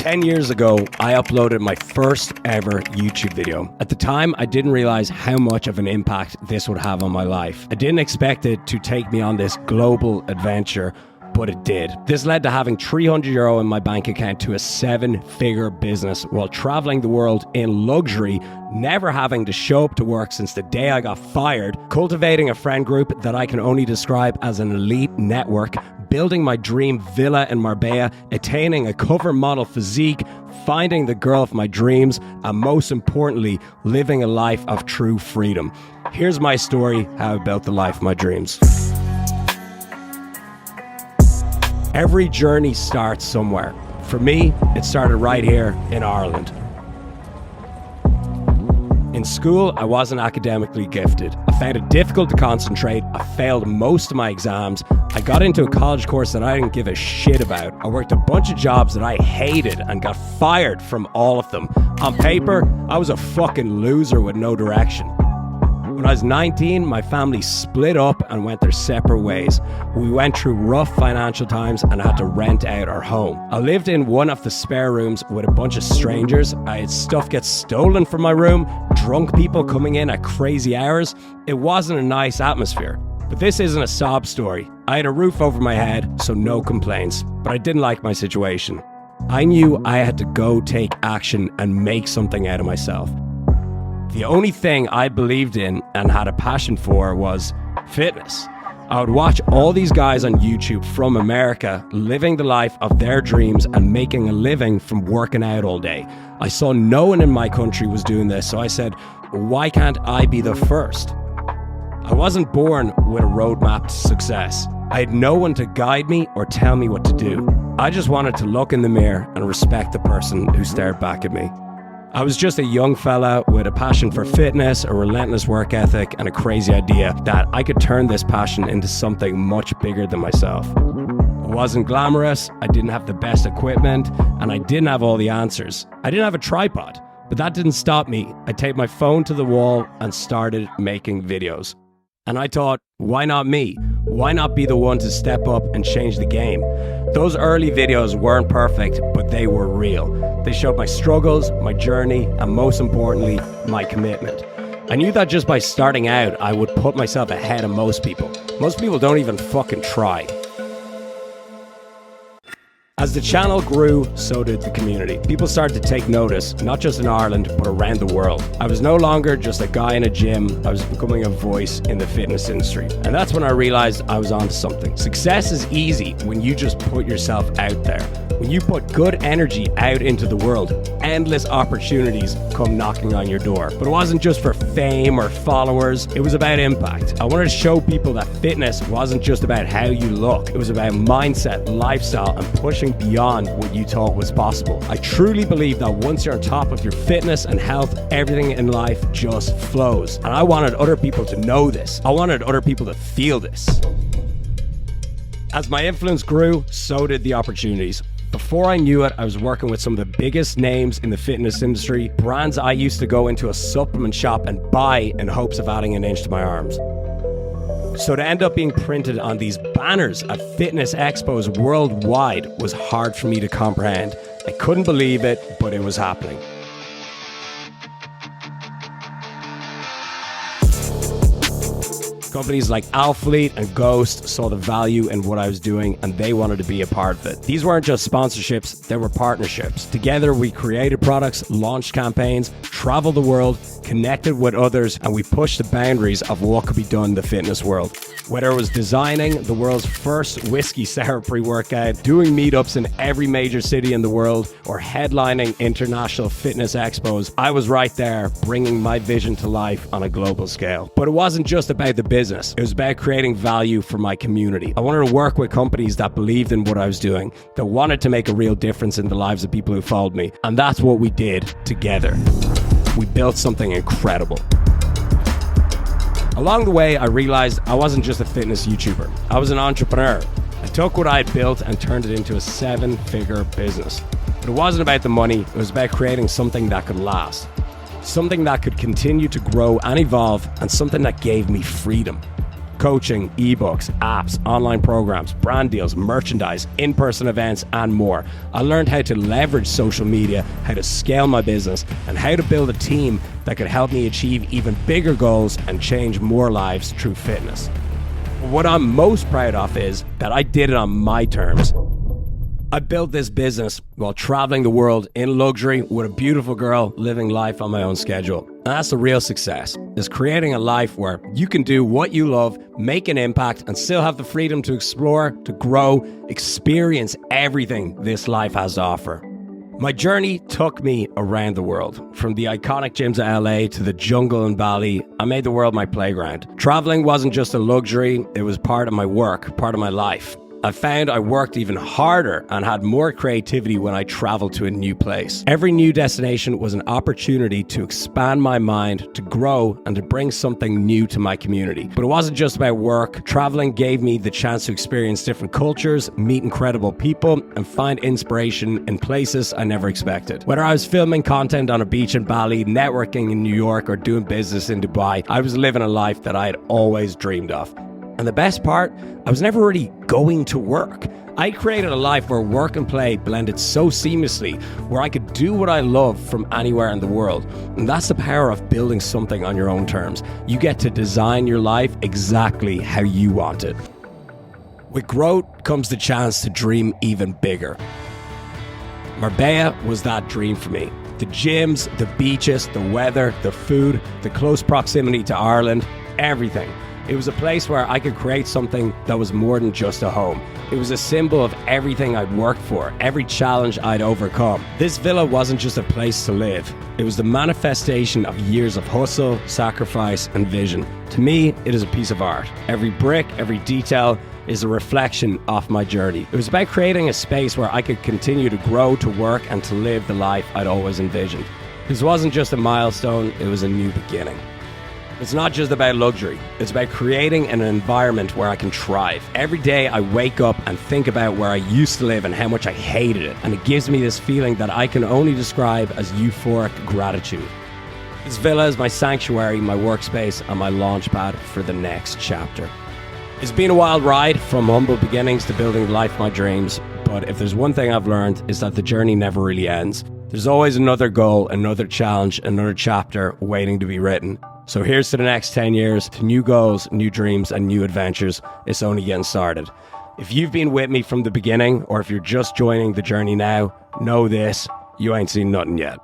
10 years ago, I uploaded my first ever YouTube video. At the time, I didn't realize how much of an impact this would have on my life. I didn't expect it to take me on this global adventure, but it did. This led to having €300 in my bank account to a 7-figure business while traveling the world in luxury, never having to show up to work since the day I got fired, cultivating a friend group that I can only describe as an elite network, building my dream villa in Marbella, attaining a cover model physique, finding the girl of my dreams, and most importantly, living a life of true freedom. Here's my story, how I built the life of my dreams. Every journey starts somewhere. For me, it started right here in Ireland. In school, I wasn't academically gifted. I found it difficult to concentrate. I failed most of my exams. I got into a college course that I didn't give a shit about. I worked a bunch of jobs that I hated and got fired from all of them. On paper, I was a fucking loser with no direction. When I was 19, my family split up and went their separate ways. We went through rough financial times and had to rent out our home. I lived in one of the spare rooms with a bunch of strangers. I had stuff get stolen from my room, drunk people coming in at crazy hours. It wasn't a nice atmosphere. But this isn't a sob story. I had a roof over my head, so no complaints. But I didn't like my situation. I knew I had to go take action and make something out of myself. The only thing I believed in and had a passion for was fitness. I would watch all these guys on YouTube from America living the life of their dreams and making a living from working out all day. I saw no one in my country was doing this, so I said, why can't I be the first? I wasn't born with a roadmap to success. I had no one to guide me or tell me what to do. I just wanted to look in the mirror and respect the person who stared back at me. I was just a young fella with a passion for fitness, a relentless work ethic, and a crazy idea that I could turn this passion into something much bigger than myself. It wasn't glamorous, I didn't have the best equipment, and I didn't have all the answers. I didn't have a tripod, but that didn't stop me. I taped my phone to the wall and started making videos. And I thought, why not me? Why not be the one to step up and change the game? Those early videos weren't perfect, but they were real. They showed my struggles, my journey, and most importantly, my commitment. I knew that just by starting out, I would put myself ahead of most people. Most people don't even fucking try. As the channel grew, so did the community. People started to take notice, not just in Ireland, but around the world. I was no longer just a guy in a gym, I was becoming a voice in the fitness industry. And that's when I realized I was onto something. Success is easy when you just put yourself out there. When you put good energy out into the world, endless opportunities come knocking on your door. But it wasn't just for fame or followers, it was about impact. I wanted to show people that fitness wasn't just about how you look, it was about mindset, lifestyle, and pushing beyond what you thought was possible. I truly believe that once you're on top of your fitness and health, everything in life just flows. And I wanted other people to know this. I wanted other people to feel this. As my influence grew, so did the opportunities. Before I knew it, I was working with some of the biggest names in the fitness industry, brands I used to go into a supplement shop and buy in hopes of adding an inch to my arms. So to end up being printed on these banners at fitness expos worldwide was hard for me to comprehend. I couldn't believe it, but it was happening. Companies like Alphalete and Ghost saw the value in what I was doing and they wanted to be a part of it. These weren't just sponsorships, they were partnerships. Together we created products, launched campaigns, traveled the world, connected with others, and we pushed the boundaries of what could be done in the fitness world. Whether it was designing the world's first whiskey sour pre-workout, doing meetups in every major city in the world, or headlining international fitness expos, I was right there bringing my vision to life on a global scale. But it wasn't just about the business, it was about creating value for my community. I wanted to work with companies that believed in what I was doing, that wanted to make a real difference in the lives of people who followed me, and that's what we did together. We built something incredible. Along the way, I realized I wasn't just a fitness YouTuber. I was an entrepreneur. I took what I had built and turned it into a 7-figure business. But it wasn't about the money, it was about creating something that could last. Something that could continue to grow and evolve, and something that gave me freedom. coaching, ebooks, apps, online programs, brand deals, merchandise, in-person events, and more. I learned how to leverage social media, how to scale my business, and how to build a team that could help me achieve even bigger goals and change more lives through fitness. What I'm most proud of is that I did it on my terms. I built this business while traveling the world in luxury with a beautiful girl, living life on my own schedule. And that's the real success, is creating a life where you can do what you love, make an impact, and still have the freedom to explore, to grow, experience everything this life has to offer. My journey took me around the world. From the iconic gyms of LA to the jungle in Bali, I made the world my playground. Traveling wasn't just a luxury, it was part of my work, part of my life. I found I worked even harder and had more creativity when I traveled to a new place. Every new destination was an opportunity to expand my mind, to grow, and to bring something new to my community. But it wasn't just about work. Traveling gave me the chance to experience different cultures, meet incredible people, and find inspiration in places I never expected. Whether I was filming content on a beach in Bali, networking in New York, or doing business in Dubai, I was living a life that I had always dreamed of. And the best part, I was never really going to work. I created a life where work and play blended so seamlessly, where I could do what I love from anywhere in the world. And that's the power of building something on your own terms. You get to design your life exactly how you want it. With growth comes the chance to dream even bigger. Marbella was that dream for me. The gyms, the beaches, the weather, the food, the close proximity to Ireland, everything. It was a place where I could create something that was more than just a home. It was a symbol of everything I'd worked for, every challenge I'd overcome. This villa wasn't just a place to live. It was the manifestation of years of hustle, sacrifice, and vision. To me, it is a piece of art. Every brick, every detail is a reflection of my journey. It was about creating a space where I could continue to grow, to work, and to live the life I'd always envisioned. This wasn't just a milestone, it was a new beginning. It's not just about luxury. It's about creating an environment where I can thrive. Every day I wake up and think about where I used to live and how much I hated it. And it gives me this feeling that I can only describe as euphoric gratitude. This villa is my sanctuary, my workspace, and my launch pad for the next chapter. It's been a wild ride, from humble beginnings to building the life of my dreams. But if there's one thing I've learned, is that the journey never really ends. There's always another goal, another challenge, another chapter waiting to be written. So here's to the next 10 years, to new goals, new dreams, and new adventures. It's only getting started. If you've been with me from the beginning, or if you're just joining the journey now, know this, you ain't seen nothing yet.